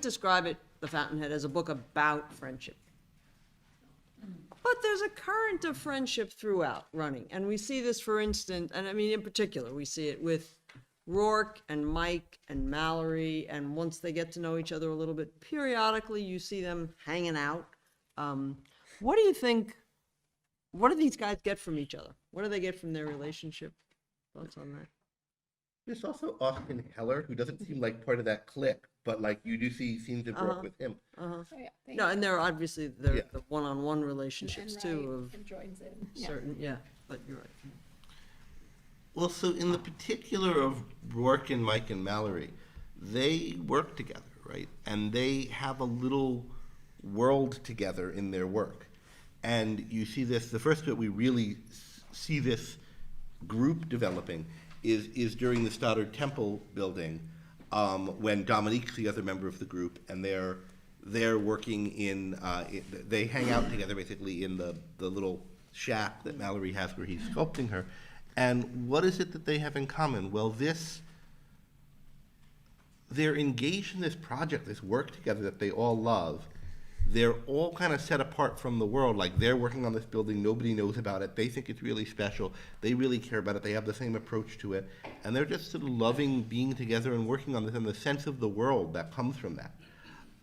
wouldn't describe it, The Fountainhead, as a book about friendship. But there's a current of friendship throughout running. And we see this, for instance, and I mean, in particular, we see it with Rourke and Mike and Mallory. And once they get to know each other a little bit, periodically you see them hanging out. What do you think, what do these guys get from each other? What do they get from their relationship? Thoughts on that? There's also Austin Heller, who doesn't seem like part of that clique, but like you do see scenes of work with him. Oh, yeah, No, and there are obviously the Yeah. one-on-one relationships and too Wright of joins in. certain, yeah, but you're right. Well, so in the particular of Rourke and Mike and Mallory, they work together, right? And they have a little world together in their work. And you see this, the first bit we really see this group developing is during the Stoddard Temple building, when Dominique's the other member of the group, and they're working they hang out together basically in the little shack that Mallory has where he's sculpting her. And what is it that they have in common? Well, they're engaged in this project, this work together that they all love. They're all kind of set apart from the world. Like, they're working on this building, nobody knows about it. They think it's really special. They really care about it. They have the same approach to it. And they're just sort of loving being together and working on this, and the sense of the world that comes from that,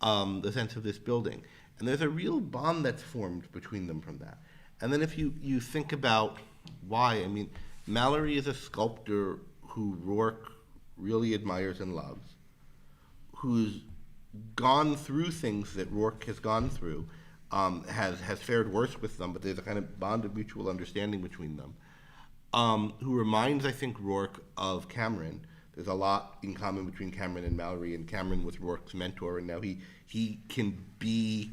the sense of this building. And there's a real bond that's formed between them from that. And then if you think about why, I mean, Mallory is a sculptor who Rourke really admires and loves, who's gone through things that Rourke has gone through, has fared worse with them, but there's a kind of bond of mutual understanding between them, who reminds, I think, Rourke of Cameron. There's a lot in common between Cameron and Mallory, and Cameron was Rourke's mentor, and now he can be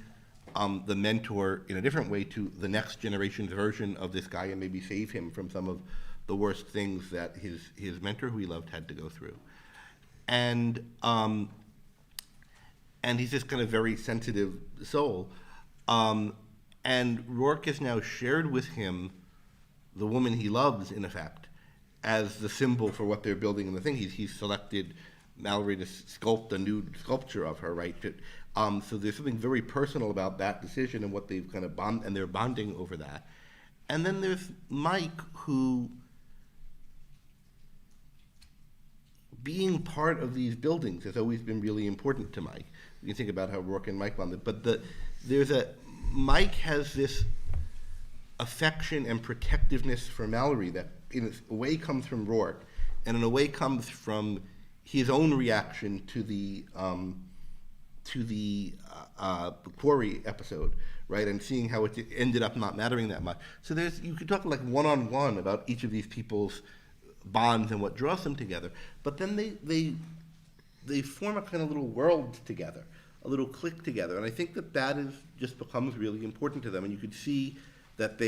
the mentor in a different way to the next generation's version of this guy and maybe save him from some of the worst things that his mentor, who he loved, had to go through. And he's this kind of very sensitive soul. And Rourke has now shared with him the woman he loves, in effect, as the symbol for what they're building in the thing. He's selected Mallory to sculpt a nude sculpture of her, right? So there's something very personal about that decision and what they've kind of and they're bonding over that. And then there's Mike, who, being part of these buildings has always been really important to Mike. You can think about how Rourke and Mike bonded, but Mike has this affection and protectiveness for Mallory that in a way comes from Rourke, and in a way comes from his own reaction to the Quarry episode, right? And seeing how it ended up not mattering that much. So you could talk like one-on-one about each of these people's bonds and what draws them together, but then they form a kind of little world together, a little clique together, and I think that just becomes really important to them. And you could see that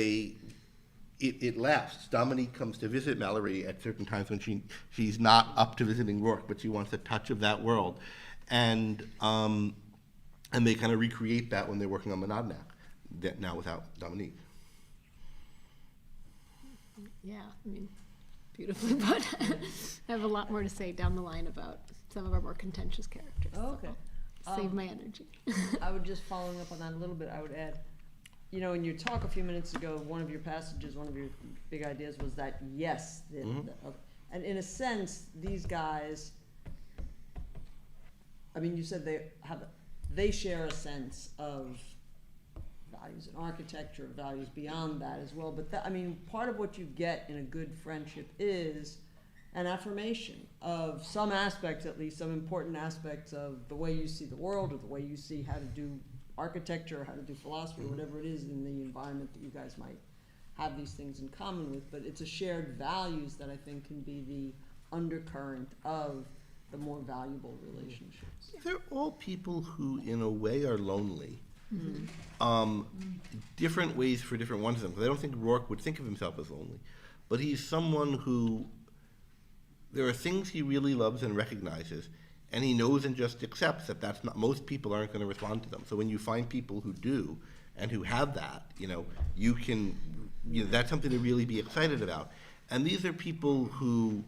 it lasts. Dominique comes to visit Mallory at certain times when she's not up to visiting Rourke, but she wants a touch of that world, and they kind of recreate that when they're working on Monadnock, now without Dominique. Yeah, I mean, beautifully put. I have a lot more to say down the line about some of our more contentious characters. Oh, okay. So save my energy. I would just, following up on that a little bit, I would add, in your talk a few minutes ago, one of your passages, one of your big ideas was that yes, and in a sense, these guys, I mean, you said they share a sense of values in architecture, values beyond that as well. But part of what you get in a good friendship is an affirmation of some aspects, at least some important aspects of the way you see the world, or the way you see how to do architecture, or how to do philosophy, or whatever it is in the environment that you guys might have these things in common with. But it's a shared values that I think can be the undercurrent of the more valuable relationships. They're all people who, in a way, are lonely. Different ways for different ones of them. Because I don't think Rourke would think of himself as lonely. But he's someone who, there are things he really loves and recognizes, and he knows and just accepts that that's not, most people aren't going to respond to them. So when you find people who do, and who have that, you can, that's something to really be excited about. And these are people who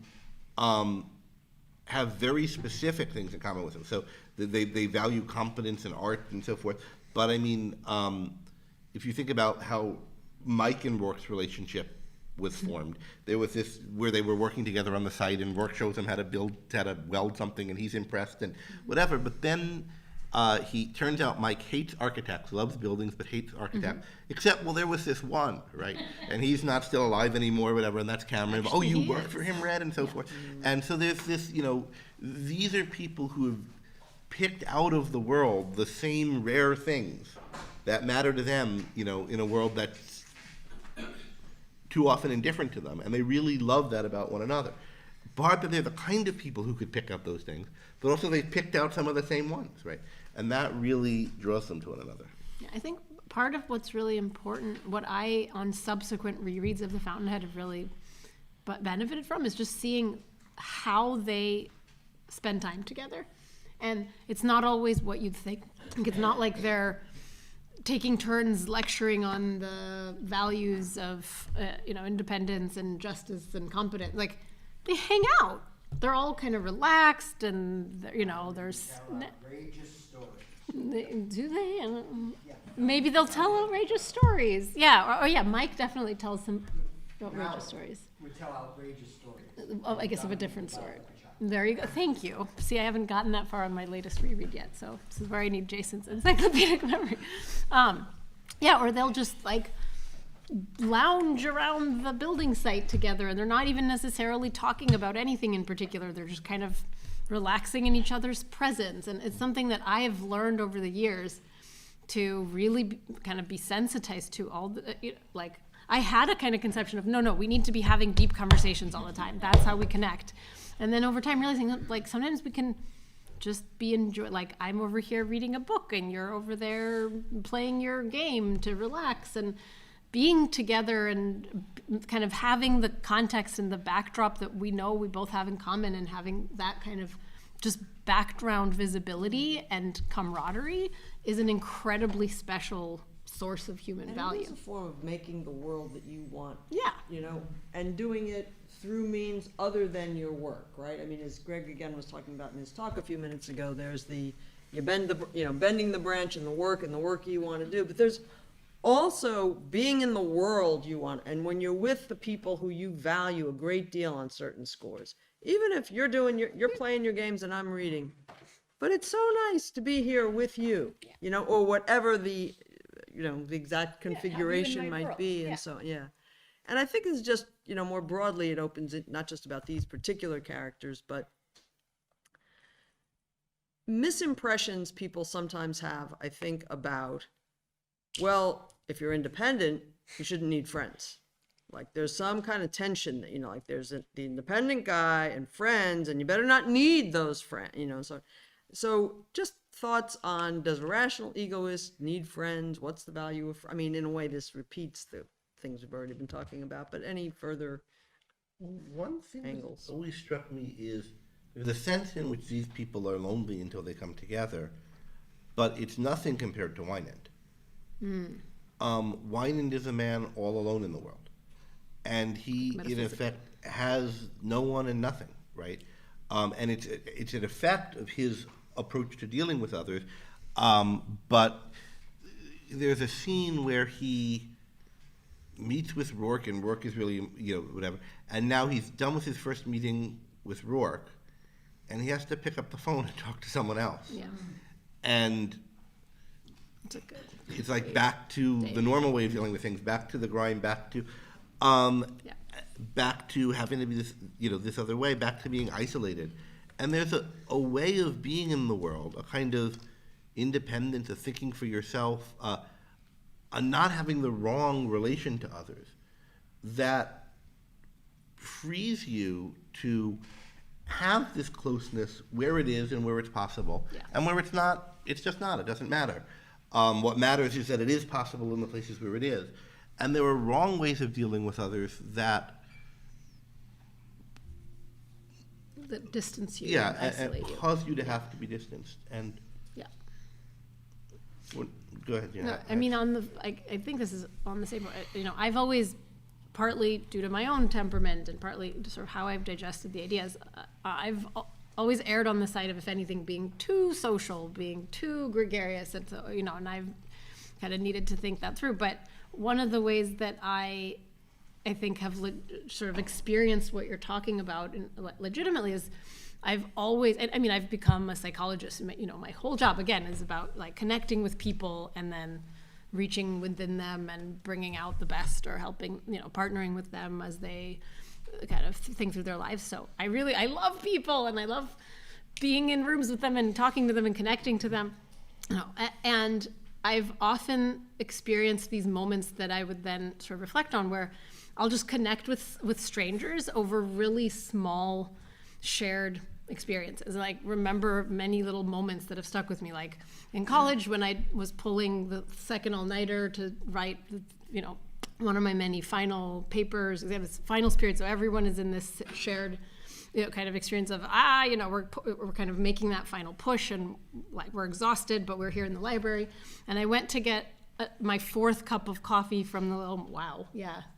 have very specific things in common with them. So they value competence and art and so forth. But I mean, if you think about how Mike and Rourke's relationship was formed, there was this where they were working together on the site, and Rourke shows him how to weld something, and he's impressed and whatever. But then he turns out Mike hates architects, loves buildings, but hates architects. Except, well, there was this one, right? And he's not still alive anymore, whatever, and that's Cameron. But, oh, you worked for him, Red, and so forth. And so there's this, these are people who have picked out of the world the same rare things that matter to them, in a world that's too often indifferent to them. And they really love that about one another. But they're the kind of people who could pick up those things, but also they picked out some of the same ones, right? And that really draws them to one another. Yeah, I think part of what's really important, what I, on subsequent rereads of The Fountainhead, have really benefited from, is just seeing how they spend time together. And it's not always what you'd think. It's not like they're taking turns lecturing on the values of, independence and justice and competence. Like, they hang out. They're all kind of relaxed, and there's Outrageous stories. do they? Maybe they'll tell outrageous stories. Yeah, or Mike definitely tells some outrageous stories. We tell outrageous stories. Oh, I guess of a different sort. There you go. Thank you. See, I haven't gotten that far on my latest reread yet, so this is where I need Jason's encyclopedic memory. Or they'll just lounge around the building site together, and they're not even necessarily talking about anything in particular. They're just kind of relaxing in each other's presence. And it's something that I have learned over the years to really kind of be sensitized to all the, I had a kind of conception of, no, we need to be having deep conversations all the time. That's how we connect. And then over time realizing that, sometimes we can just be I'm over here reading a book and you're over there playing your game to relax, and being together and kind of having the context and the backdrop that we know we both have in common, and having that kind of just background visibility and camaraderie is an incredibly special source of human value. It's a form of making the world that you want. Yeah. And doing it through means other than your work, right? I mean, as Greg again was talking about in his talk a few minutes ago, there's bending the branch and the work you want to do, but there's also being in the world you want. And when you're with the people who you value a great deal on certain scores, even if you're playing your games and I'm reading, but it's so nice to be here with you, or whatever the exact configuration might be. And so, and I think it's just, more broadly, it opens it not just about these particular characters, but misimpressions people sometimes have, I think, about, well, if you're independent, you shouldn't need friends. Like, there's some kind of tension that, there's the independent guy and friends, and you better not need those friends, So just thoughts on, does a rational egoist need friends? What's the value of, in a way, this repeats the things we've already been talking about, but any further One thing angles? that always struck me is the sense in which these people are lonely until they come together, but it's nothing compared to Wynand. Wynand is a man all alone in the world, and he, in effect, has no one and nothing, right? And it's an effect of his approach to dealing with others. But there's a scene where he meets with Rourke, and Rourke is really, whatever. And now he's done with his first meeting with Rourke, and he has to pick up the phone and talk to someone else. Yeah. And it's like back to the normal way of dealing with things, back to the grind, back to having to be this, this other way, back to being isolated. And there's a way of being in the world, a kind of independence, of thinking for yourself, a not having the wrong relation to others, that frees you to have this closeness where it is and where it's possible. Yeah. And where it's not, it's just not. It doesn't matter. What matters is that it is possible in the places where it is. And there are wrong ways of dealing with others that distance you, and isolate you. cause you to have to be distanced. And go ahead, Gena. No, I think this is on the same. I've always, partly due to my own temperament and partly sort of how I've digested the ideas, I've always erred on the side of, if anything, being too social, being too gregarious, and so, you know, and I've kind of needed to think that through. But one of the ways that I think have sort of experienced what you're talking about legitimately is I've always, I mean, I've become a psychologist, you know, my whole job again is about like connecting with people and then reaching within them and bringing out the best, or helping, you know, partnering with them as they kind of think through their lives. So I love people, and I love being in rooms with them and talking to them and connecting to them. And I've often experienced these moments that I would then sort of reflect on, where I'll just connect with strangers over really small shared experiences. Like, remember many little moments that have stuck with me, like in college when I was pulling the second all-nighter to write, you know, one of my many final papers, exams, finals period. So everyone is in this shared, you know, kind of experience of, you know, we're kind of making that final push, and like we're exhausted, but we're here in the library. And I went to get my fourth cup of coffee from the little,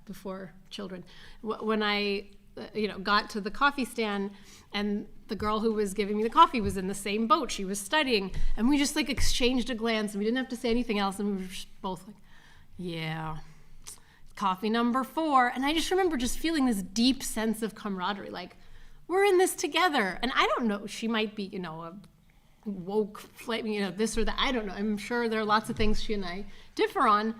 before children. When I, you know, got to the coffee stand, and the girl who was giving me the coffee was in the same boat. She was studying, and we just like exchanged a glance, and we didn't have to say anything else. And we were just both like, yeah, coffee number 4. And I just remember just feeling this deep sense of camaraderie, like we're in this together. And I don't know, she might be, you know, a woke, you know, this or that. I don't know. I'm sure there are lots of things she and I differ on,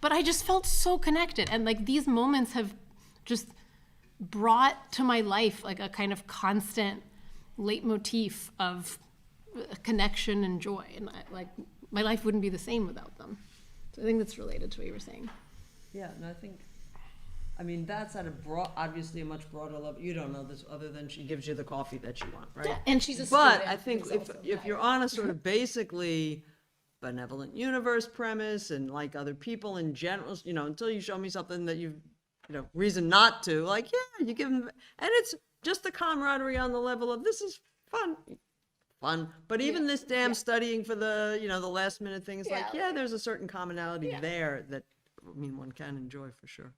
but I just felt so connected. And like these moments have just brought to my life like a kind of constant leitmotif of connection and joy. And like my life wouldn't be the same without them. So I think that's related to what you were saying. Yeah, and I think, I mean, that's at a broad, obviously a much broader level. You don't know this other than she gives you the coffee that you want, right? Yeah, and she's a But student I think who's if also you're on a sort of basically benevolent universe premise, and like other people in general, you know, until you show me something that you've, you know, reason not to, like, yeah, you give them, and it's just the camaraderie on the level of this is fun. But even this damn studying for the, you know, the last minute things, like, yeah, there's a certain commonality there that, I mean, one can enjoy for sure.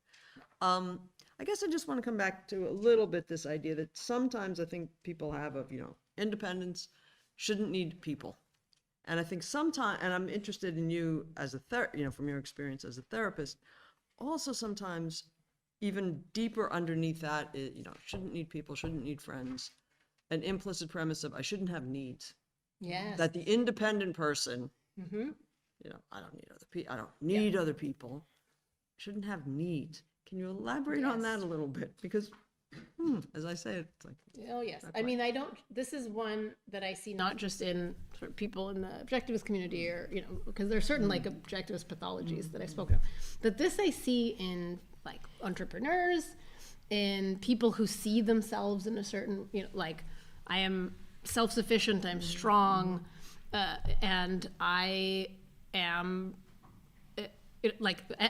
I guess I just want to come back to a little bit this idea that sometimes I think people have of, you know, independence shouldn't need people. And I think sometimes, and I'm interested in you as a you know, from your experience as a therapist, also sometimes even deeper underneath that, you know, shouldn't need people, shouldn't need friends, an implicit premise of I shouldn't have needs. Yes. That the independent person, you know, I don't need other people, I don't need other people, shouldn't have needs. Can you elaborate on that a little bit? Because, as I say, it's like... Oh, yes. I mean, this is one that I see not just in sort of people in the objectivist community, or, you know, because there are certain like objectivist pathologies that I've spoken of, that this I see in like entrepreneurs, in people who see themselves in a certain, you know, like I am self-sufficient, I'm strong, and I am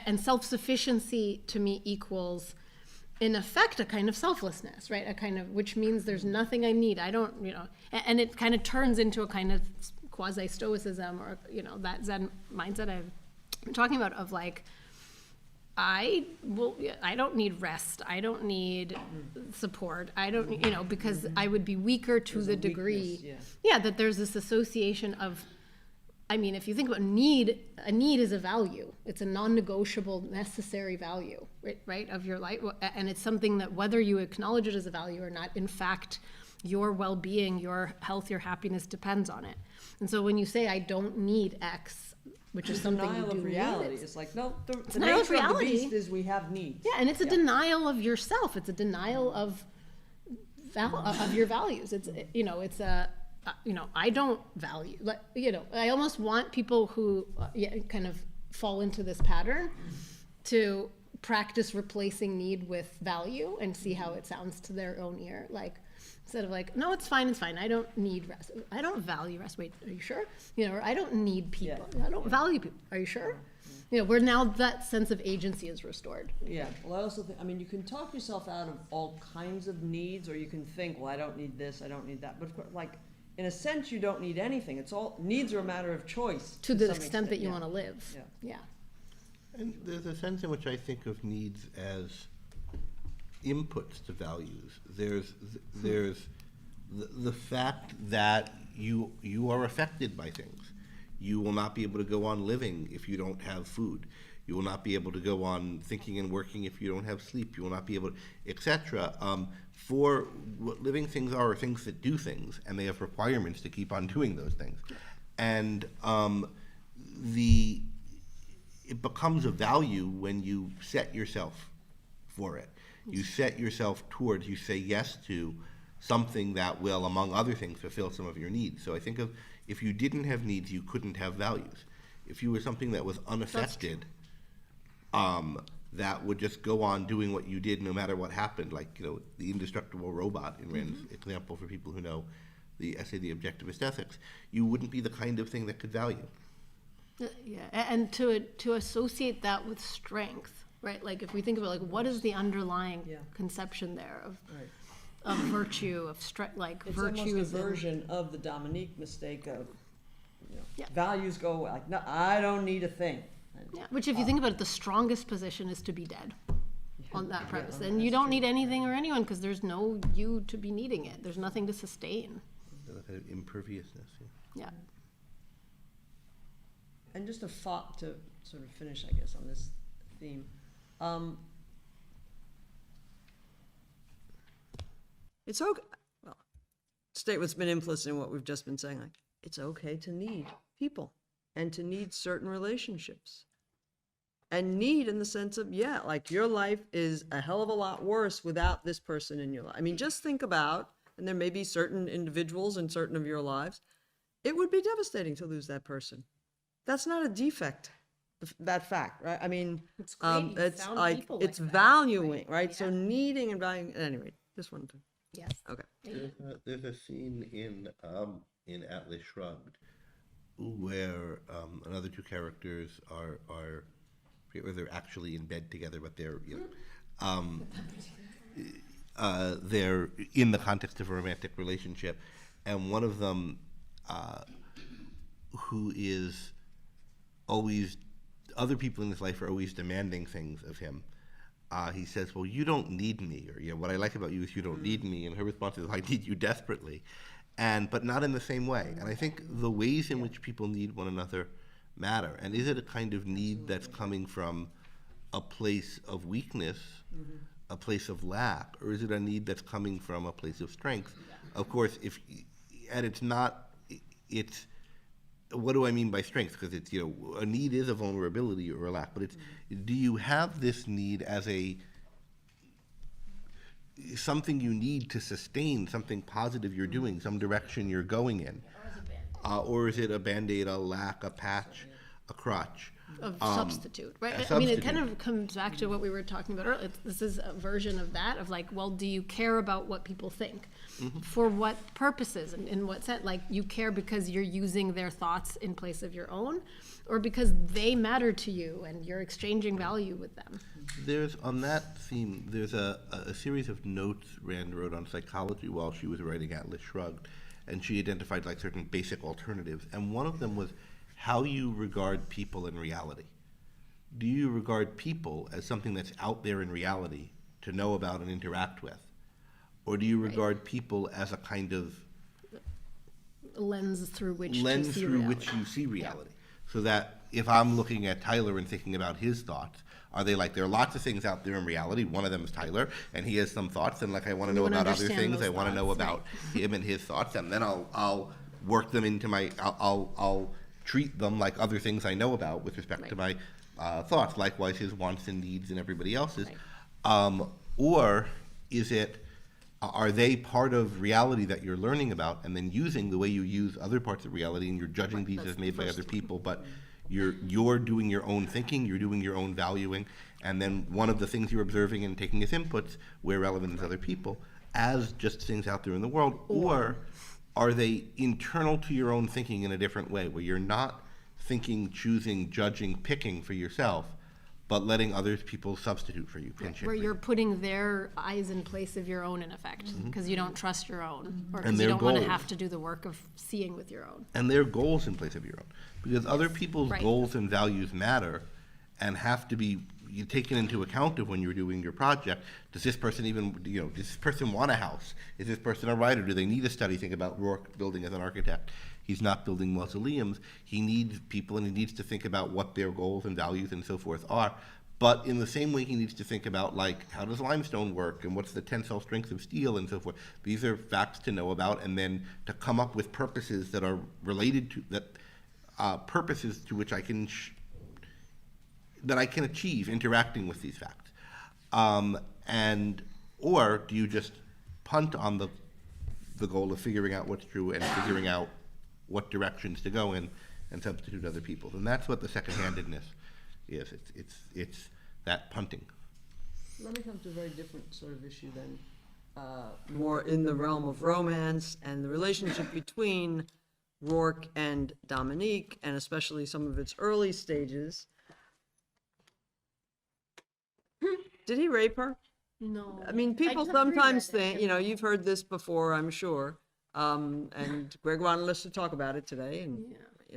and self-sufficiency to me equals, in effect, a kind of selflessness, right? A kind of, which means there's nothing I need. I don't, you know, and it kind of turns into a kind of quasi-stoicism, or, you know, that Zen mindset I've been talking about of like, I don't need rest. I don't need support. I don't, you know, because I would be weaker to the degree, that there's this association of, I mean, if you think about need, a need is a value. It's a non-negotiable, necessary value, right, of your life. And it's something that whether you acknowledge it as a value or not, in fact, your well-being, your health, your happiness depends on it. And so when you say, I don't need X, which is something you do denial of reality. need, It's like, no, the denial of nature of the reality. beast is we have needs. Yeah, and it's a denial of yourself. It's a denial of your values. It's, you know, it's a, you know, I don't value, like, you know, I almost want people who kind of fall into this pattern to practice replacing need with value and see how it sounds to their own ear. Like, instead of like, no, it's fine. I don't need rest. I don't value rest. Wait, are you sure? You know, or I don't need people. I don't value people. Are you sure? You know, where now that sense of agency is restored. Yeah, well, I also think, I mean, you can talk yourself out of all kinds of needs, or you can think, well, I don't need this, I don't need that. But of course, like, in a sense, you don't need anything. It's all, needs are a matter of choice. To the some extent that you want to live. Yeah. And there's a sense in which I think of needs as inputs to values. There's the fact that you are affected by things. You will not be able to go on living if you don't have food. You will not be able to go on thinking and working if you don't have sleep. You will not be able to, etc. For what living things are things that do things, and they have requirements to keep on doing those things. And it becomes a value when you set yourself for it. You set yourself towards, you say yes to something that will, among other things, fulfill some of your needs. So I think of, if you didn't have needs, you couldn't have values. If you were something that was unaffected, that would just go on doing what you did no matter what happened, like, the indestructible robot in Rand's example, for people who know the essay, The Objectivist Ethics, you wouldn't be the kind of thing that could value. Yeah, and to associate that with strength, right? Like if we think about like what is the underlying conception there of Right. of virtue, of strength, like It's virtue almost a is in- version of the Dominique mistake of, Yeah. values go away. Like, no, I don't need a thing. Yeah, which if you think about it, the strongest position is to be dead on that premise. Yeah, And you that's don't true. need anything or anyone because there's no you to be needing it. There's nothing to sustain. The kind of imperviousness. Yeah. And just a thought to sort of finish, I guess, on this theme. It's okay, well, state what's been implicit in what we've just been saying, like, it's okay to need people and to need certain relationships. And need in the sense of, like your life is a hell of a lot worse without this person in your life. I mean, just think about, and there may be certain individuals in certain of your lives, it would be devastating to lose that person. That's not a defect, that fact, right? I mean, It's great you it's found like, people it's like that, valuing, right? right? So needing and valuing, anyway, just wanted to, Yes. okay. There's a scene in Atlas Shrugged where another two characters are I forget whether they're actually in bed together, but they're they're in the context of a romantic relationship, and one of them who is always, other people in his life are always demanding things of him. He says, well, you don't need me, or what I like about you is you don't need me, and her response is, I need you desperately, but not in the same way. And I think the ways in which people need one another matter. And is it a kind of need that's coming from a place of weakness, a place of lack, or is it a need that's coming from a place of strength? Of course, it's what do I mean by strength? Because it's, a need is a vulnerability or a lack, but it's, do you have this need as something you need to sustain, something positive you're doing, some direction you're going in? Or is it a Band-Aid, a lack, a patch, a crutch? Of substitute, right? a I mean, it substitute. kind of comes back to what we were talking about earlier. This is a version of that, of like, well, do you care about what people think? For what purposes and in what sense? Like, you care because you're using their thoughts in place of your own, or because they matter to you and you're exchanging value with them? There's, on that theme, there's a series of notes Rand wrote on psychology while she was writing Atlas Shrugged, and she identified like certain basic alternatives, and one of them was how you regard people in reality. Do you regard people as something that's out there in reality to know about and interact with? Or do you regard people as a kind of Lens through which to lens see through reality. which you see reality? So that if I'm looking at Tyler and thinking about his thoughts, are they like, there are lots of things out there in reality, one of them is Tyler, and he has some thoughts, and like I want to You know wanna about other understand things, those I want to know thoughts, about him and his thoughts, and then I'll work them into I'll treat them like other things I know about with respect to my thoughts, likewise his wants and needs and everybody else's. Or is it, are they part of reality that you're learning about and then using the way you use other parts of reality, and you're judging these as made by other people, but you're doing your own thinking, you're doing your own valuing, and then one of the things you're observing and taking as inputs, where relevant as other people, as just things out there in the world, or are they internal to your own thinking in a different way, where you're not thinking, choosing, judging, picking for yourself, but letting other people substitute for you, pinch it Where for you're you. putting their eyes in place of your own, in effect, because you don't trust your own, or And because you their don't want to goals. have to do the work of seeing with your own. And their goals in place of your own. Because other people's right. goals and values matter and have to be, you taken into account of when you're doing your project? Does this person even, does this person want a house? Is this person a writer? Do they need a study? Think about Rourke building as an architect. He's not building mausoleums. He needs people, and he needs to think about what their goals and values and so forth are. But in the same way, he needs to think about, like, how does limestone work, and what's the tensile strength of steel, and so forth. These are facts to know about, and then to come up with purposes that are related to that, purposes to which I can that I can achieve interacting with these facts. Or do you just punt on the goal of figuring out what's true and figuring out what directions to go in and substitute other people's? And that's what the second-handedness is. It's that punting. Let me come to a very different sort of issue then, more in the realm of romance and the relationship between Rourke and Dominique, and especially some of its early stages. Did he rape her? No. I mean, people just sometimes reread it. think, you've heard this before, I'm sure. And Greg wanted us to talk about it today, and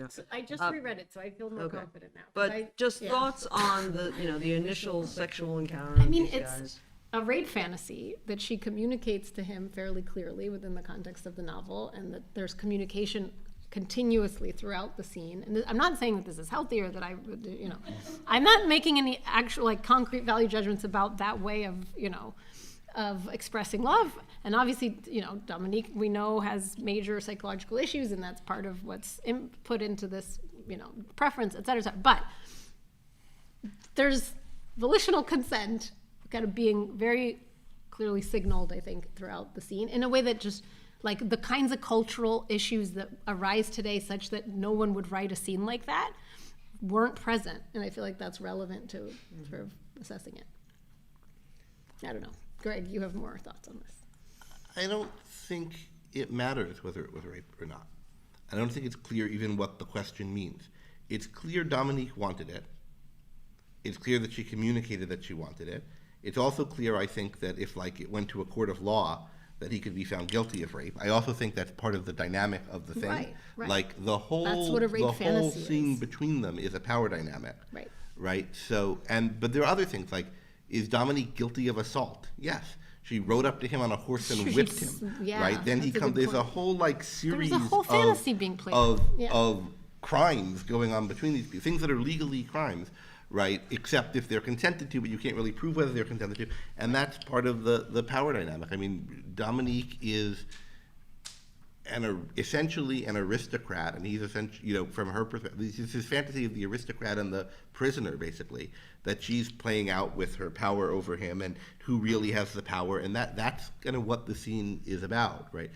So I just reread it, so I feel more okay. confident now. 'Cause But just yeah. thoughts on the initial sexual encounter. I of mean, these it's guys. a rape fantasy that she communicates to him fairly clearly within the context of the novel, and that there's communication continuously throughout the scene. And I'm not saying that this is healthy or that I would, I'm not making any actual like concrete value judgments about that way of, of expressing love. And obviously, Dominique, we know, has major psychological issues, and that's part of what's put into this, preference, et cetera, et cetera. But there's volitional consent kind of being very clearly signaled, I think, throughout the scene in a way that just, like, the kinds of cultural issues that arise today such that no one would write a scene like that weren't present. And I feel like that's relevant to sort of assessing it. I don't know. Greg, you have more thoughts on this. I don't think it matters whether it was rape or not. I don't think it's clear even what the question means. It's clear Dominique wanted it. It's clear that she communicated that she wanted it. It's also clear, I think, that if, like, it went to a court of law, that he could be found guilty of rape. I also think that's part of the dynamic of the thing. Right. Like, the whole That's what a rape fantasy scene is. between them is a power dynamic. Right. Right? So, but there are other things, like, is Dominique guilty of assault? Yes. She rode up to him on a horse and whipped him. Yeah, right? Then he that's a comes. good There's a point. whole, like, series There's a whole fantasy being played out. Yeah. of crimes going on between these people, things that are legally crimes, right? Except if they're consented to, but you can't really prove whether they're consented to, and that's part of the power dynamic. I mean, Dominique is essentially an aristocrat, and he's essentially, from her perspective, this is his fantasy of the aristocrat and the prisoner, basically, that she's playing out with her power over him, and who really has the power, and that's kind of what the scene is about, right?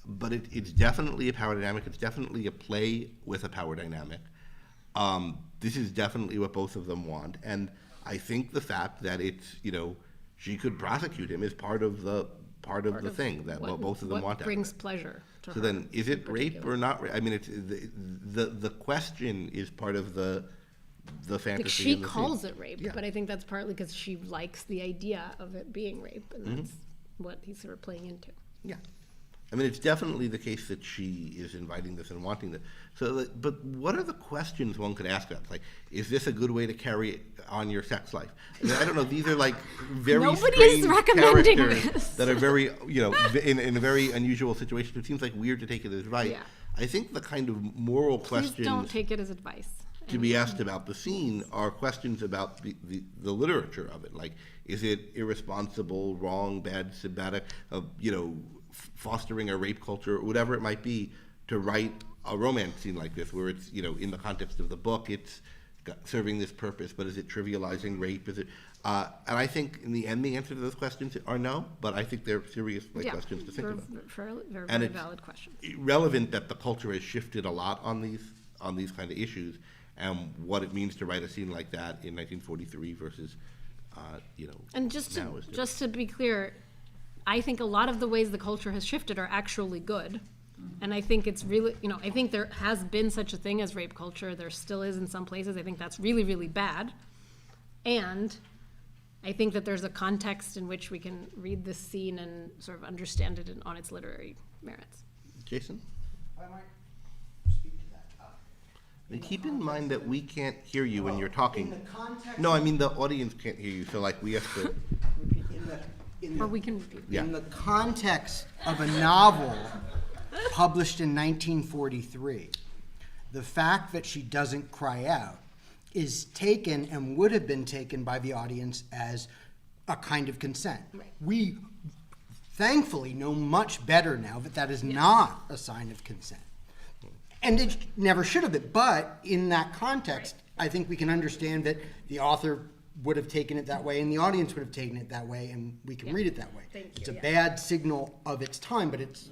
But it's definitely a power dynamic. It's definitely a play with a power dynamic. This is definitely what both of them want, and I think the fact that it's, she could prosecute him is part of the thing that both of them want. What brings pleasure to her. So then, is it rape or not rape? I mean, it's the question is part of the fantasy. Like, she and the calls scene. it rape, Yeah. but I think that's partly because she likes the idea of it being rape, and that's what he's sort of playing into. Yeah. I mean, it's definitely the case that she is inviting this and wanting this. So, but what are the questions one could ask about? Like, is this a good way to carry on your sex life? I mean, I don't know. These are like very Nobody is strange recommending characters this. that are very, in a very unusual situation. It seems like weird to take it as right. Yeah. I think the kind of moral Please questions don't take it as advice. to be asked about the scene are questions about the literature of it. Like, is it irresponsible, wrong, bad, symbolic, fostering a rape culture, whatever it might be, to write a romance scene like this, where it's, in the context of the book, it's serving this purpose, but is it trivializing rape? Is it? And I think in the end, the answer to those questions are no, but I think they're serious questions to think about. Very And it's valid questions. relevant that the culture has shifted a lot on these kind of issues, and what it means to write a scene like that in 1943 versus, And just now is different. just to be clear, I think a lot of the ways the culture has shifted are actually good. And I think it's really, I think there has been such a thing as rape culture. There still is in some places. I think that's really, really bad. And I think that there's a context in which we can read this scene and sort of understand it on its literary merits. Jason? I might speak to that. And keep in mind that we can't hear you when you're talking. In the context. No, I mean the audience can't hear you, so like we have to. Or we can repeat. Yeah. In the context of a novel published in 1943, the fact that she doesn't cry out is taken and would have been taken by the audience as a kind of consent. Right. We thankfully know much better now that that is not a sign of consent. And it never should have been. But in that context, I think we can understand that the author would have taken it that way and the audience would have taken it that way, and we can read it that way. Thank you, It's a yeah. bad signal of its time, but it's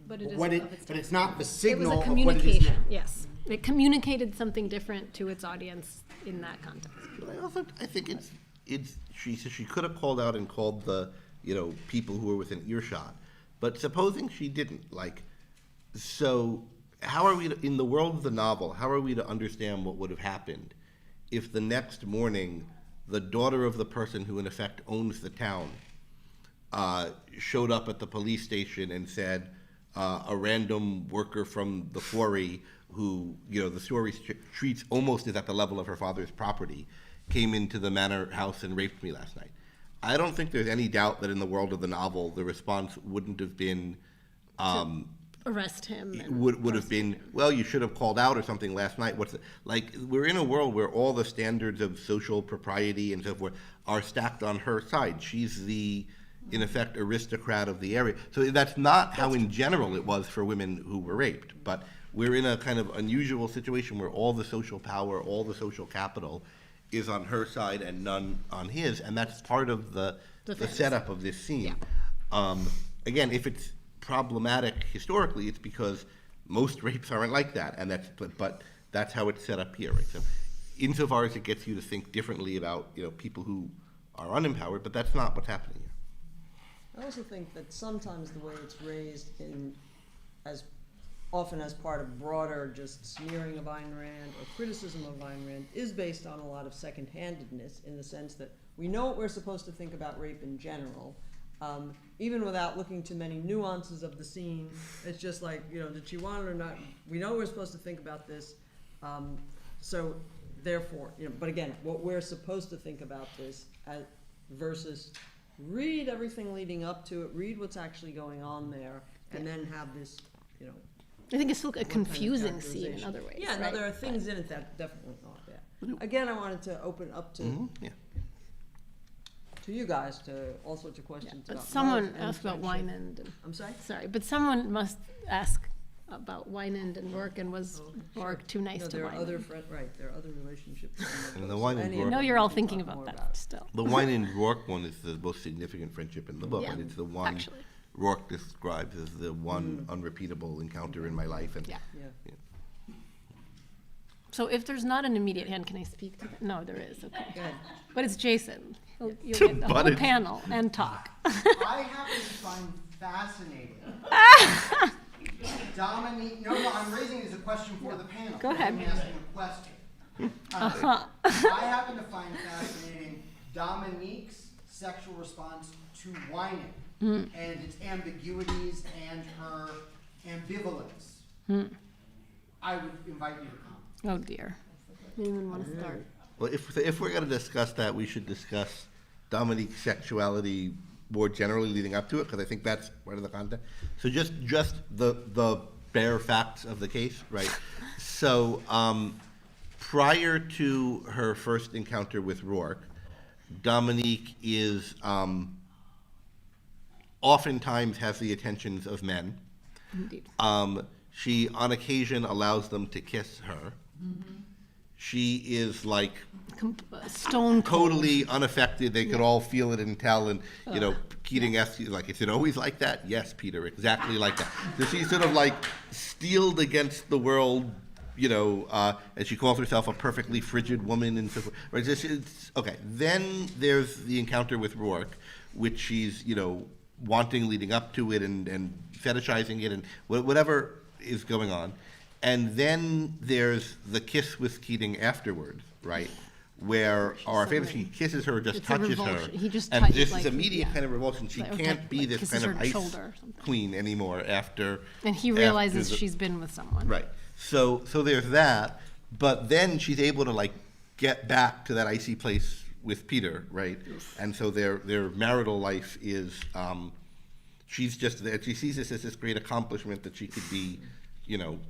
But it is what it, of its but time. it's not the It signal was a of what it is communication, now. yes. It communicated something different to its audience in that context. But I think she could have called out and called the people who were within earshot, but supposing she didn't, so how are we in the world of the novel? How are we to understand what would have happened if the next morning the daughter of the person who in effect owns the town showed up at the police station and said a random worker from the quarry who the story treats almost as at the level of her father's property came into the manor house and raped me last night? I don't think there's any doubt that in the world of the novel the response wouldn't have been Arrest him. And would have been, well, you should have called out or something last night. We're in a world where all the standards of social propriety and so forth are stacked on her side. She's the, in effect, aristocrat of the area. So that's not how in general it was for women who were raped. But we're in a kind of unusual situation where all the social power, all the social capital is on her side and none on his. And that's part of the setup of this scene. Yeah. Again, if it's problematic historically, it's because most rapes aren't like that, and but that's how it's set up here, right? So, insofar as it gets you to think differently about people who are unempowered, but that's not what's happening here. I also think that sometimes the way it's raised as often as part of broader just smearing of Ayn Rand or criticism of Ayn Rand is based on a lot of second-handedness, in the sense that we know what we're supposed to think about rape in general, even without looking to many nuances of the scene. It's just like, did she want it or not? We know we're supposed to think about this, so therefore, but again, what we're supposed to think about this versus read everything leading up to it, read what's actually going on there, and then have this, I think it's still a kind of confusing scene in characterization. other ways. Yeah, no, right? there are things in it that definitely aren't bad. Again, I wanted to open up to Yeah. to you guys to all sorts of Yeah, questions but about someone love and asked about friendship. Wynand. And, I'm sorry? sorry, but someone must ask about Wynand and Rourke, and was Rourke too nice No, to there are other Wynand? there are other relationships. And the Wynand Any of Rourke- I know them you're all we can thinking talk about more that still. The wine and Rourke one is the most significant friendship in the book, Yeah, and it's the one actually. Rourke describes as the one unrepeatable encounter in my life. And Yeah. Yeah. So if there's not an immediate hand, can I speak to that? No, there is, okay. Go ahead. But it's Jason. You'll get the But whole it's- panel and talk. I happen to find fascinating. Dominique, no, I'm raising it as a question for the panel. Go ahead. I'm asking a question. Uh-huh. I happen to find fascinating Dominique's sexual response to whining and its ambiguities and her ambivalence. I would invite you to comment. Oh dear. Anyone want to start? well, if we're going to discuss that, we should discuss Dominique's sexuality more generally leading up to it, because I think that's part of the content. So just the bare facts of the case, right? So prior to her first encounter with Rourke, Dominique is oftentimes has the attentions of men. Indeed. She, on occasion, allows them to kiss her. She is like Stone cold. totally unaffected. They could all feel it and tell. And Keating asks you, like, is it always like that? Yes, Peter, exactly like that. So she's sort of like steeled against the world, and she calls herself a perfectly frigid woman and so forth. Right? Okay. Then there's the encounter with Rourke, which she's wanting leading up to it and fetishizing it and whatever is going on. And then there's the kiss with Keating afterwards, right? Where our favorite, he kisses her, just It's a touches her. revulsion. He just and touches, this like, is immediate yeah. kind of revulsion. She Like, can't be like this kisses kind of her ice shoulder or something. queen anymore after. And he after realizes the- she's been with someone. Right. So there's that. but then she's able to like get back to that icy place with Peter, right? And so their marital life is, she's just there. She sees this as this great accomplishment that she could be,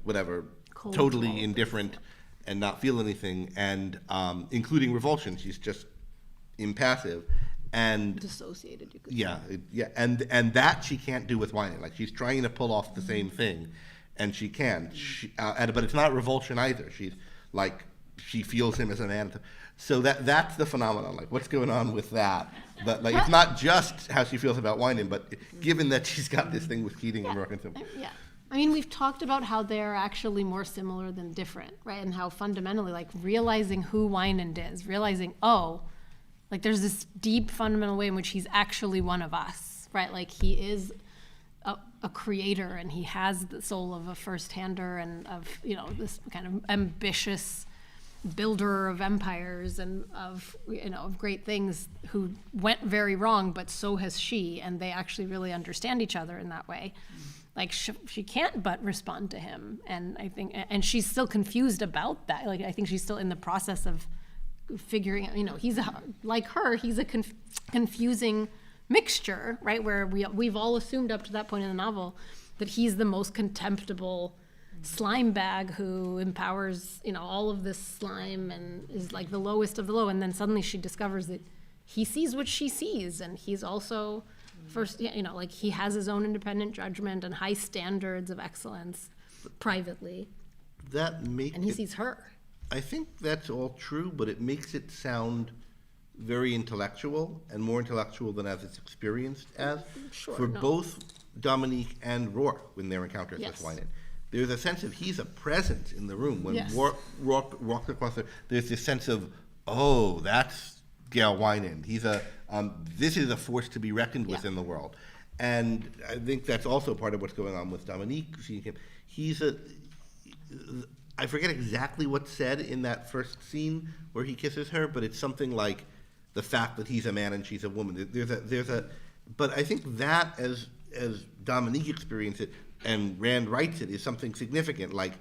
whatever, Cold totally to all of indifferent this, and not feel anything, and including revulsion. She's just impassive, and Dissociated, you could yeah, and that she can't do with whining. Like she's trying to pull off the same thing, and she can. But it's not revulsion either. She's like she feels him as a man. So that's the phenomenon. Like what's going on with that? But like it's not just how she feels about whining, but given that she's got this thing with Keating and working. Yeah. I mean, we've talked about how they're actually more similar than different, right? And how fundamentally, like, realizing who Wynand is, realizing, oh, like, there's this deep fundamental way in which he's actually one of us, right? Like, he is a creator, and he has the soul of a first-hander and of, this kind of ambitious builder of empires and of great things who went very wrong, but so has she, and they actually really understand each other in that way. Like she can't but respond to him, and I think, and she's still confused about that. Like I think she's still in the process of figuring out. He's like her. He's a confusing mixture, right? Where we've all assumed up to that point in the novel that he's the most contemptible slime bag who empowers all of this slime and is like the lowest of the low, and then suddenly she discovers that he sees what she sees, and he's also. First, like he has his own independent judgment and high standards of excellence privately. And he sees her. I think that's all true, but it makes it sound very intellectual and more intellectual than as it's experienced as. For both Dominique and Rourke when their encounters with Wynand. There's a sense of he's a presence in the room. When Rourke walks across there's this sense of, oh, that's Gail Wynand. He's this is a force to be reckoned with in the world. And I think that's also part of what's going on with Dominique. I forget exactly what's said in that first scene where he kisses her, but it's something like the fact that he's a man and she's a woman. But I think that as Dominique experienced it and Rand writes it is something significant, like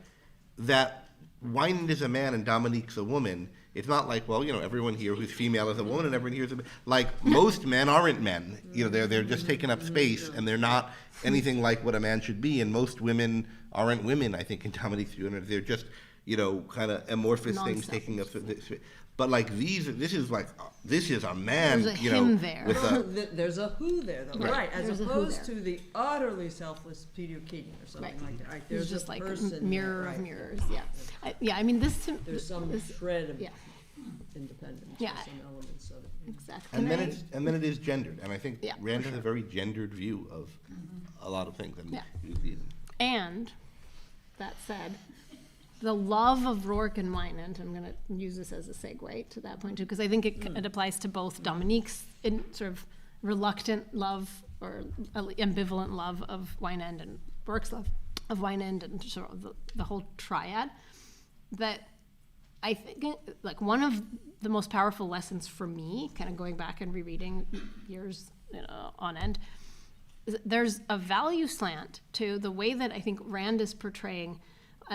that Wynand is a man and Dominique's a woman. It's not like, well, everyone here who's female is a woman and everyone here is a man. Like, most men aren't men. They're just taking up space, and they're not anything like what a man should be. And most women aren't women, I think, in Dominique's view. And they're just, kind of amorphous things taking up space. But, like, this is a man, There's a him there. There's a who there, though. Right. As There's opposed to the utterly selfless Peter Keating or something like that. Right. There's just like person a mirror there, of mirrors. Yeah. I mean, there's some shred of independence. Yeah. Some elements of it. Exactly. And then it is gendered. And I think Rand has a very gendered view of a lot of things. And that said, the love of Rourke and Wynand, I'm going to use this as a segue to that point too, because I think it applies to both Dominique's sort of reluctant love or ambivalent love of Wynand and Rourke's love of Wynand, and sort of the whole triad. That I think, like, one of the most powerful lessons for me, kind of going back and rereading years on end, is that there's a value slant to the way that I think Rand is portraying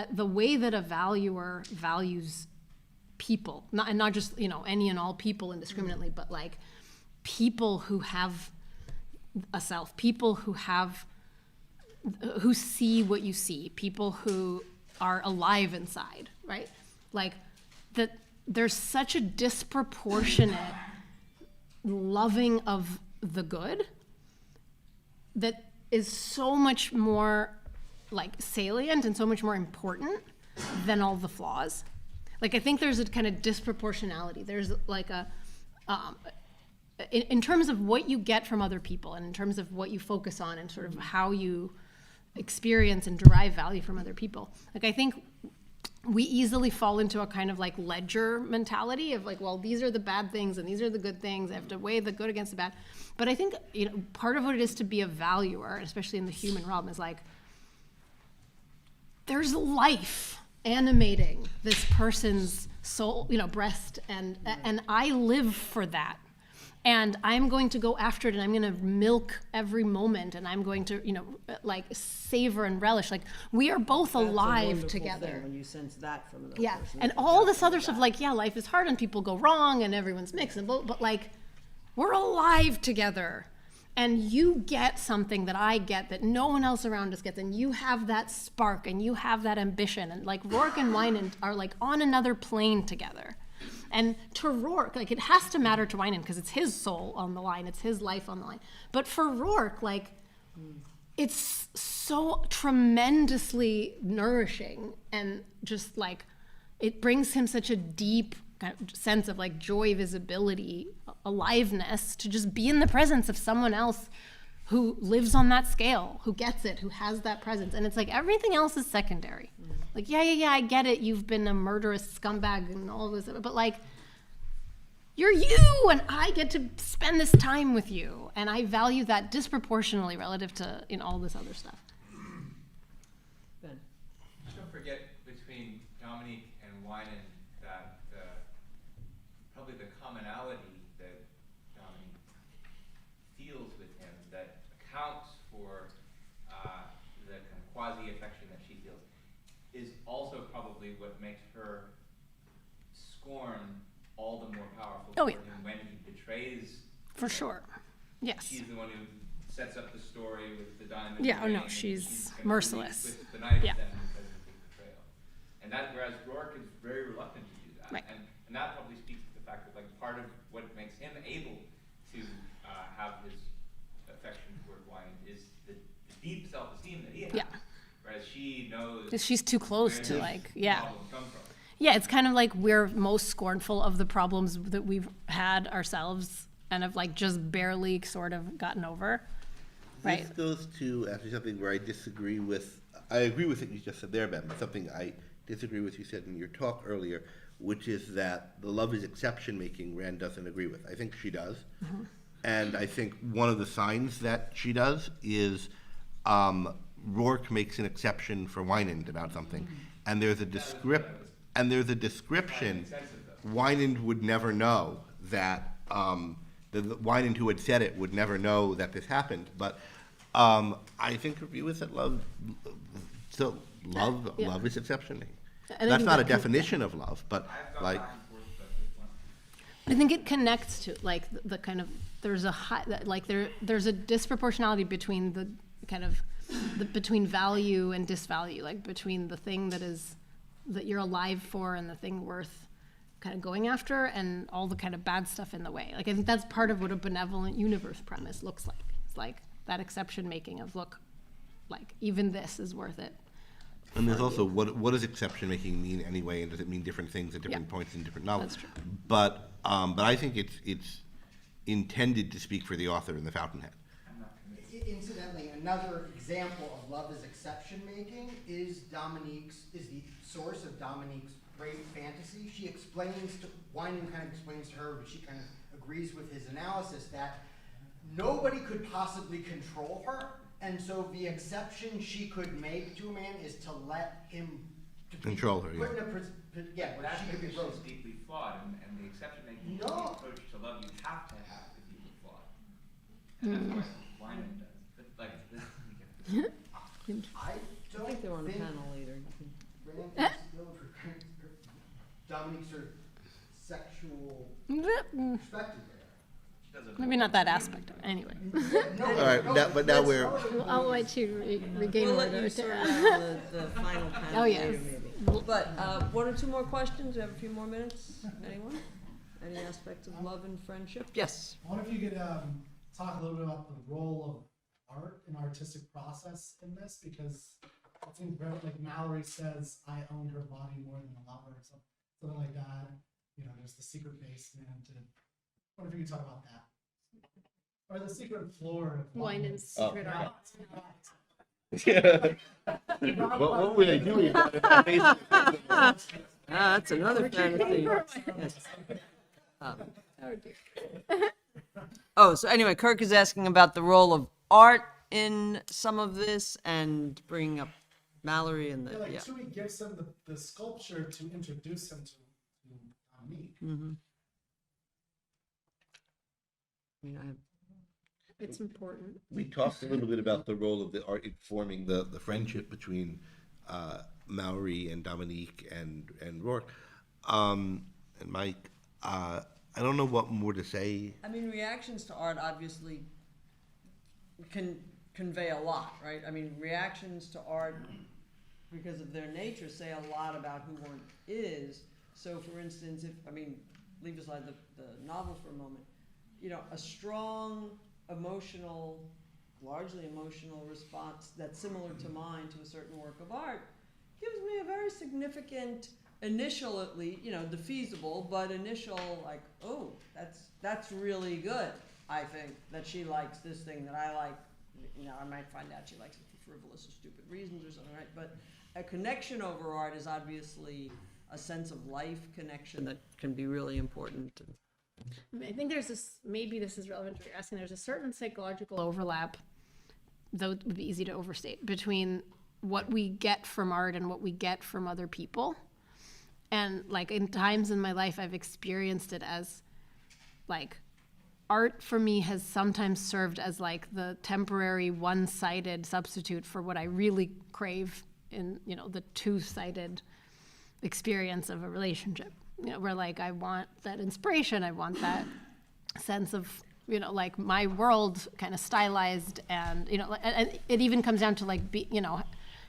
the way that a valuer values people, not just any and all people indiscriminately, but like people who have a self, people who see what you see, people who are alive inside, right? Like that there's such a disproportionate loving of the good that is so much more like salient and so much more important than all the flaws. Like I think there's a kind of disproportionality. There's like in terms of what you get from other people and in terms of what you focus on and sort of how you experience and derive value from other people. Like I think we easily fall into a kind of like ledger mentality of like, well, these are the bad things and these are the good things. I have to weigh the good against the bad. But I think, part of what it is to be a valuer, especially in the human realm, is like, there's life animating this person's soul, breast, and I live for that. And I'm going to go after it, and I'm going to milk every moment, and I'm going to, like savor and relish. Like we are both That's a alive wonderful together. thing when you sense that from another Yeah, person. and It's all this other definitely stuff, that. like, yeah, life is hard and people go wrong and everyone's mixed, and but like, we're alive together. And you get something that I get that no one else around us gets, and you have that spark and you have that ambition. And like Rourke and Winan are like on another plane together. And to Rourke, like it has to matter to Winan because it's his soul on the line, it's his life on the line. But for Rourke, like, it's so tremendously nourishing, and just like it brings him such a deep kind of sense of like joy, visibility, aliveness to just be in the presence of someone else who lives on that scale, who gets it, who has that presence. And it's like everything else is secondary. Like, yeah, I get it. You've been a murderous scumbag and all this, but like, you're you, and I get to spend this time with you. And I value that disproportionately relative to all this other stuff. Ben. Don't forget between Dominique and Winan that probably the commonality that Dominique feels with him that accounts for the kind of quasi-affection that she feels is also probably what makes her scorn all the more powerful Oh, for yeah. him when he betrays. For sure. Yes. She's the one who sets up the story with the diamond. Yeah, oh no, ring, and she's kind of merciless. leads with the knife Yeah. then because of the betrayal. And that, whereas Rourke is very reluctant to do that. Right. And that probably speaks to the fact that like part of what makes him able to have his affection toward Winan is the deep self-esteem that he has. Yeah. Whereas she knows She's too close where to his like, yeah. problems come from. Yeah, it's kind of like we're most scornful of the problems that we've had ourselves and have like just barely sort of gotten over. Right. This goes to actually something where I disagree with. I agree with what you just said there, Ben, but something I disagree with you said in your talk earlier, which is that the love is exception making Rand doesn't agree with. I think she does, and I think one of the signs that she does is Rourke makes an exception for Winan about something, and there's a description. Winan would never know that. The Winan who had said it would never know that this happened, but I think her view is that love is exception making. And I That's think not a that definition of love, but I've gone like back and forth about this one. I think it connects to like the kind of there's a high like there's a disproportionality between the kind of between value and disvalue, like between the thing that you're alive for and the thing worth kind of going after and all the kind of bad stuff in the way. Like I think that's part of what a benevolent universe premise looks like. It's like that exception making of look, like even this is worth it. and there's also what does exception making mean anyway, and does it mean different things at different points in different novels? That's true. But I think it's intended to speak for the author in the Fountainhead. Incidentally, another example of love as exception making is the source of Dominique's great fantasy. She explains to Winan kind of explains to her, but she kind of agrees with his analysis that nobody could possibly control her, and so the exception she could make to a man is to let him Control her, yeah. put in a yeah, But where that's she could be because broken. she's deeply flawed, and the exception making No. approach to love you have to have the deeply flawed. And that's what Winan does. But like, I don't I think they were on a panel later. Rand is still Dominique's sort of sexual perspective there. she does a Maybe not that aspect of it. Anyway. No, All right, but now we're I'll let you regain We'll more let you of sort it. out the final panel Oh, yes. later, maybe. But one or two more questions. We have a few more minutes. Anyone? Any aspect of love and friendship? Yes. I wonder if you could talk a little bit about the role of art and artistic process in this, because I think like Mallory says, I owned her body more than a lover, or something like that. You know, there's the secret basement. I wonder if you could talk about that. Or the secret floor. of Winan's secret art. what were they doing? That's another fantasy. Yes. Oh, so anyway, Kirk is asking about the role of art in some of this and bringing up Mallory and the, Like yeah. Tui gives him the sculpture to introduce him to Dominique. Mm-hmm. I mean, I have, It's important. We talked a little bit about the role of the art informing the friendship between Mallory and Dominique and Rourke. And Mike, I don't know what more to say. I mean, reactions to art obviously can convey a lot, right? I mean, reactions to art, because of their nature, say a lot about who one is. So, for instance, leave aside the novel for a moment, a strong, emotional, largely emotional response that's similar to mine to a certain work of art gives me a very significant initial, at least, defeasible, but initial, like, oh, that's really good. I think that she likes this thing that I like. I might find out she likes it for frivolous or stupid reasons or something, right? But a connection over art is obviously a sense of life connection that can be really important. I think there's this, maybe this is relevant to what you're asking, there's a certain psychological overlap, though it would be easy to overstate, between what we get from art and what we get from other people. And like in times in my life, I've experienced it as like, art for me has sometimes served as like the temporary one-sided substitute for what I really crave in, the two-sided experience of a relationship. Where like I want that inspiration, I want that sense of, like my world kind of stylized, and and it even comes down to like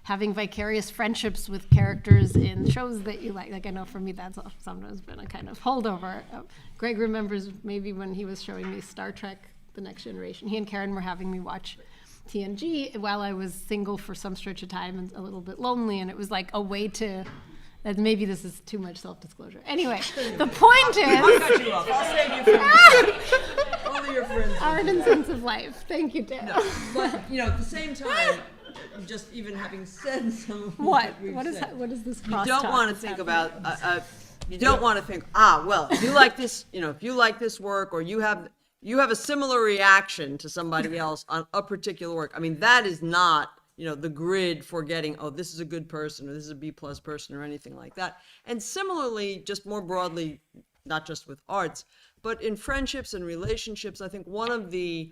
having vicarious friendships with characters in shows that you like. Like I know for me that's sometimes been a kind of holdover. Greg remembers maybe when he was showing me Star Trek: The Next Generation. He and Karen were having me watch TNG while I was single for some stretch of time and a little bit lonely, and it was like a way to. That maybe this is too much self-disclosure. Anyway, the point is. I'll cut you off. I'll save you from only your friends. Art and sense of life. Thank you, Dan. No, but at the same time, just even having said some of What? we've What is said, what is this you crosstalk? don't want to that's think happening? about. You don't want to think. Well, if you like this, if you like this work, or you have a similar reaction to somebody else on a particular work. I mean, that is not. The grid for getting, oh, this is a good person, or this is a B+ person, or anything like that. And similarly, just more broadly, not just with arts, but in friendships and relationships, I think one of the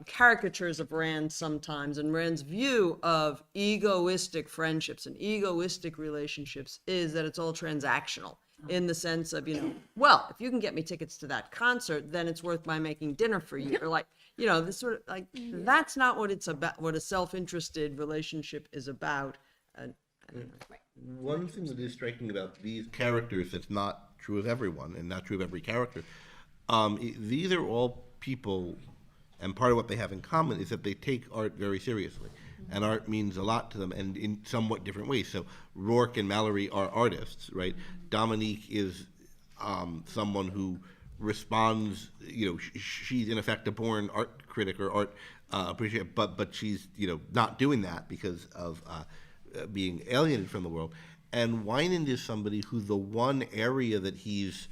caricatures of Rand sometimes, and Rand's view of egoistic friendships and egoistic relationships, is that it's all transactional. In the sense of, well, if you can get me tickets to that concert, then it's worth my making dinner for you. Or like, this sort of like, that's not what it's about, what a self-interested relationship is about. One thing that is striking about these characters that's not true of everyone and not true of every character, these are all people, and part of what they have in common is that they take art very seriously. And art means a lot to them, and in somewhat different ways. So Rourke and Mallory are artists, right? Dominique is someone who responds, she's in effect a born art critic or art appreciator, but she's, not doing that because of being alienated from the world. And Winand is somebody who the one area that he's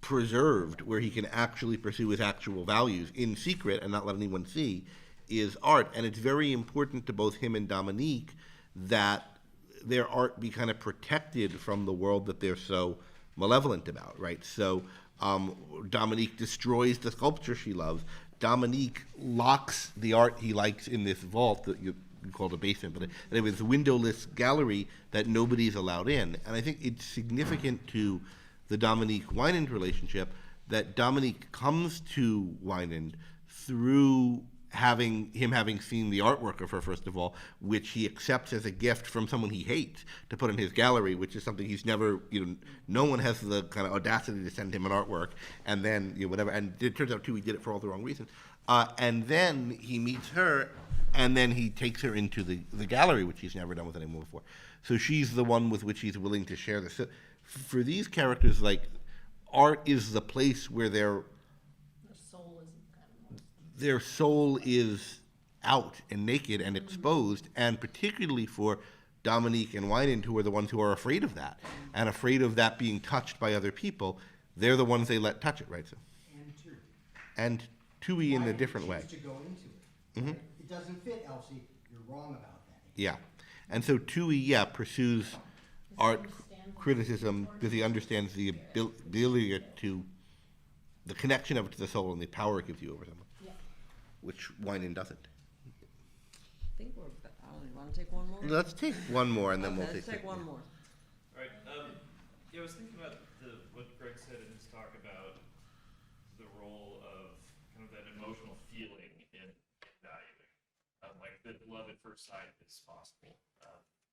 preserved, where he can actually pursue his actual values in secret and not let anyone see, is art. And it's very important to both him and Dominique that their art be kind of protected from the world that they're so malevolent about, right? So Dominique destroys the sculpture she loves. Dominique locks the art he likes in this vault that you call the basement, but it was a windowless gallery that nobody's allowed in. And I think it's significant to the Dominique-Winand relationship that Dominique comes to Winand through having seen the artwork of her, first of all, which he accepts as a gift from someone he hates to put in his gallery, which is something he's never, no one has the kind of audacity to send him an artwork, and then, whatever, and it turns out, too, he did it for all the wrong reasons. And then he meets her, and then he takes her into the gallery, which he's never done with anyone before. So she's the one with which he's willing to share this. So for these characters, like, art is the place where their soul is out and naked and exposed, and particularly for Dominique and Winand, who are the ones who are afraid of that, and afraid of that being touched by other people. They're the ones they let touch it, right? So, and Tui in a different way. To go into it. Mm-hmm. It doesn't fit, Elsie. You're wrong about that. Yeah. And so Tui, pursues art criticism because he understands the ability to the connection of it to the soul and the power it gives you over someone, which wine doesn't. I think we're, I don't know, you wanna take one more? Let's take one more and then Okay, we'll let's take take one more. Right. Yeah, I was thinking about what Greg said in his talk about the role of kind of that emotional feeling in valuing. Like that love at first sight is possible,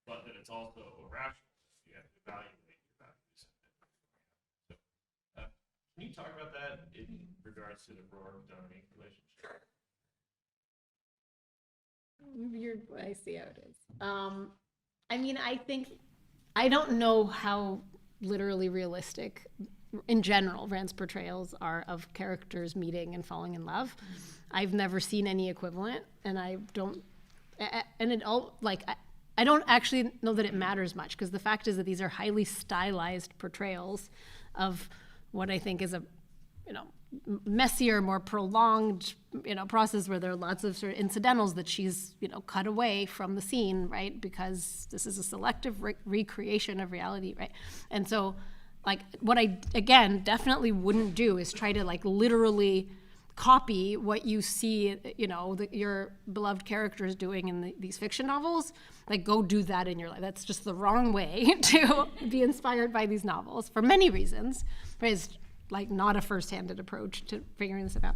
but that it's also irrational. You have to evaluate your values. So, can you talk about that in regards to the Roar-Dominique relationship? I see how it is. I mean, I don't know how literally realistic, in general, Rand's portrayals are of characters meeting and falling in love. I've never seen any equivalent, and I don't actually know that it matters much, because the fact is that these are highly stylized portrayals of what I think is a, messier, more prolonged, process where there are lots of sort of incidentals that she's, cut away from the scene, right? Because this is a selective recreation of reality, right? And so, like, what I, again, definitely wouldn't do is try to, like, literally copy what you see, your beloved characters doing in these fiction novels. Like, go do that in your life. That's just the wrong way to be inspired by these novels for many reasons. But it's like not a first-handed approach to figuring this out.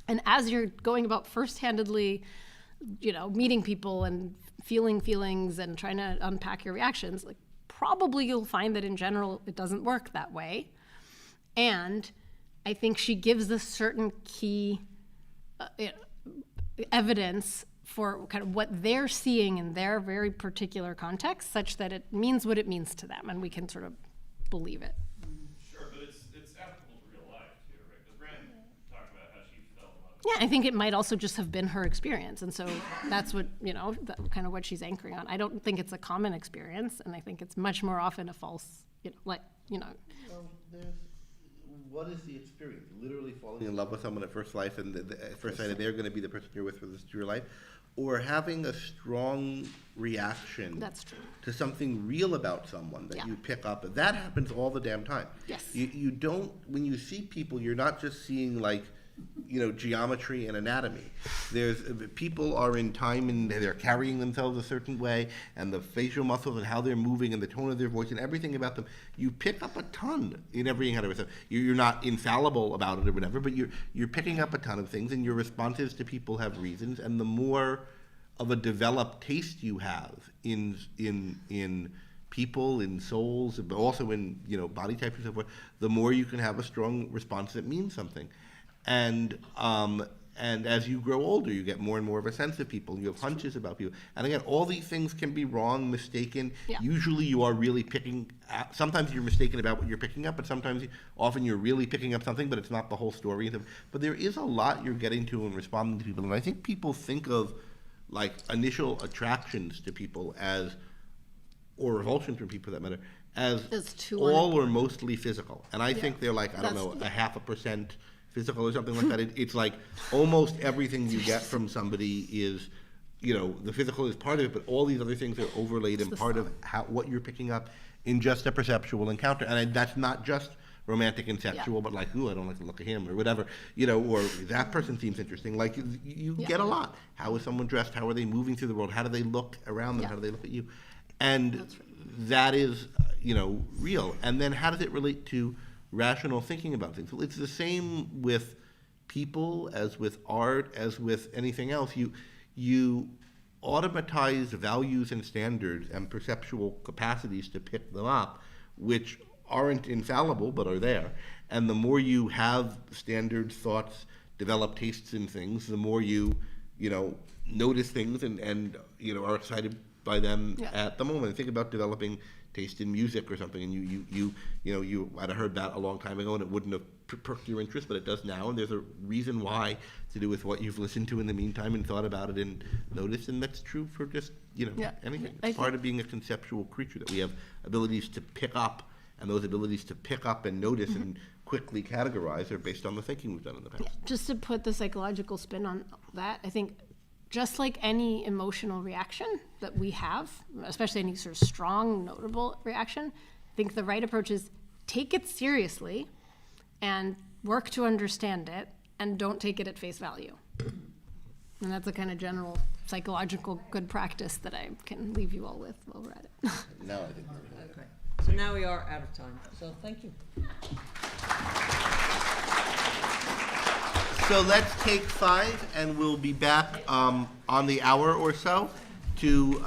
And as you're going about first-handedly, meeting people and feeling feelings and trying to unpack your reactions, like, probably you'll find that in general it doesn't work that way. And I think she gives a certain key evidence for kind of what they're seeing in their very particular context, such that it means what it means to them, and we can sort of believe it. Sure, but it's applicable to real life too, right? Because Rand talked about how she fell in love. Yeah, I think it might also just have been her experience, and so that's what, kind of what she's anchoring on. I don't think it's a common experience, and I think it's much more often a false, Well, what is the experience? Literally falling in love with someone at first life, and at first sight, and they're going to be the person you're with for the rest of your life, or having a strong reaction That's true. to something real about someone that Yeah. you pick up. That happens all the damn time. Yes. You don't, when you see people, you're not just seeing, like, geometry and anatomy. People are in time and they're carrying themselves a certain way, and the facial muscles and how they're moving and the tone of their voice and everything about them. You pick up a ton in everything out of it. You're not infallible about it or whatever, but you're picking up a ton of things, and your responses to people have reasons. And the more of a developed taste you have in people, in souls, but also in body types and so forth, the more you can have a strong response that means something. And as you grow older, you get more and more of a sense of people. You have hunches about people. And again, all these things can be wrong, mistaken. Yeah. Usually you are really picking up, sometimes you're mistaken about what you're picking up, but often you're really picking up something, but it's not the whole story. But there is a lot you're getting to in responding to people. And I think people think of, like, initial attractions to people or revulsion from people, for that matter, as all or mostly physical. And I think they're like, I don't know, 0.5% physical or something like that. It's like almost everything you get from somebody is, the physical is part of it, but all these other things are overlaid and part of what you're picking up in just a perceptual encounter. And that's not just romantic and sexual, but like, ooh, I don't like the look of him or whatever, or that person seems interesting. Like, you get a lot. How is someone dressed? How are they moving through the world? How do they look around them? How do they look at you? And that is, real. And then how does it relate to rational thinking about things? Well, it's the same with people as with art, as with anything else. You automatize values and standards and perceptual capacities to pick them up, which aren't infallible but are there. And the more you have standards, thoughts, develop tastes in things, the more you notice things and are excited by them at the moment. Think about developing taste in music or something, and you I'd have heard that a long time ago, and it wouldn't have perked your interest, but it does now, and there's a reason why, to do with what you've listened to in the meantime and thought about it and noticed, and that's true for just anything. It's part of being a conceptual creature, that we have abilities to pick up, and those abilities to pick up and notice and quickly categorize are based on the thinking we've done in the past. Just to put the psychological spin on that, I think just like any emotional reaction that we have, especially any sort of strong, notable reaction, I think the right approach is take it seriously and work to understand it, and don't take it at face value. And that's a kind of general psychological good practice that I can leave you all with while we're at it. No, I think. Okay, so now we are out of time, so thank you. So let's take 5, and we'll be back on the hour or so to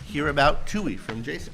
hear about TUI from Jason.